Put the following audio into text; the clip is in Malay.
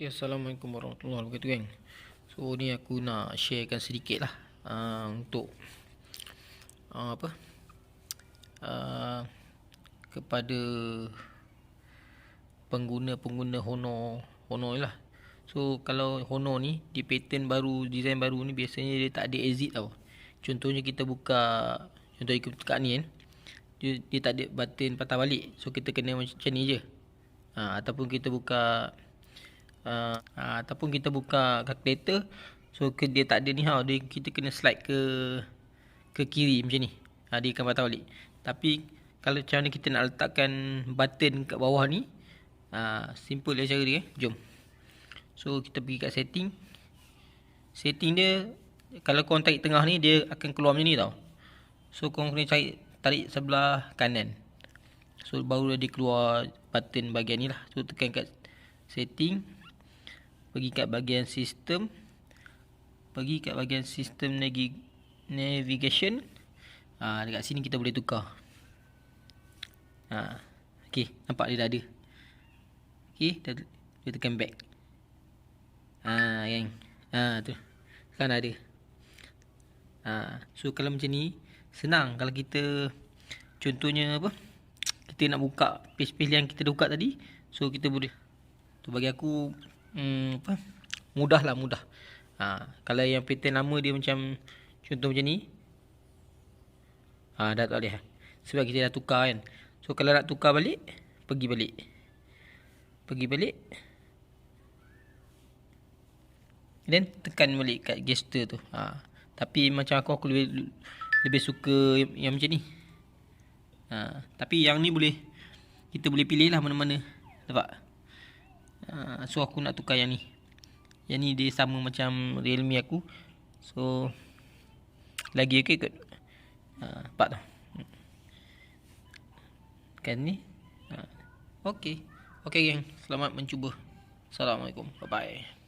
Okay, Assalamualaikum warahmatullahi wabarakatuh, geng. So ni aku nak sharekan sedikit lah untuk apa kepada pengguna-pengguna Honor ni lah. So kalau Honor ni di pattern baru, design baru ni, biasanya dia tak ada exit tau. Contohnya kita buka, contoh ikut kat ni kan, dia tak ada button patah balik. So kita kena macam ni je. Ataupun kita buka calculator, so dia tak ada ni kita kena slide ke kiri macam ni. Dia akan patah balik. Tapi kalau macam mana kita nak letakkan button kat bawah ni, simple dia cara dia. Jom. So kita pergi kat setting dia. Kalau korang tarik tengah ni, dia akan keluar macam ni tau. So korang kena tarik sebelah kanan. So baru dia keluar button bahagian ni lah. So tekan kat setting, pergi kat bahagian sistem, navigation. Dekat sini kita boleh tukar. Okey, nampak dia dah ada. Okey, dia tekan back. Gang. Tu. Sekarang dah ada. So kalau macam ni senang. Kalau kita contohnya kita nak buka page-page yang kita dah buka tadi, so kita boleh. Tu bagi aku mudah. Kalau yang pattern lama dia macam contoh macam ni, dah tak boleh sebab kita dah tukar kan. So kalau nak tukar balik, pergi balik, dan tekan balik kat gesture tu. Tapi macam aku lebih suka yang macam ni. Tapi yang ni kita boleh pilih lah mana-mana. Nampak? So aku nak tukar yang ni. Yang ni dia sama macam Realme aku. So lagi okey kot. Nampak tak? Kan ni. Okey. Okey geng, selamat mencuba. Assalamualaikum. Bye bye.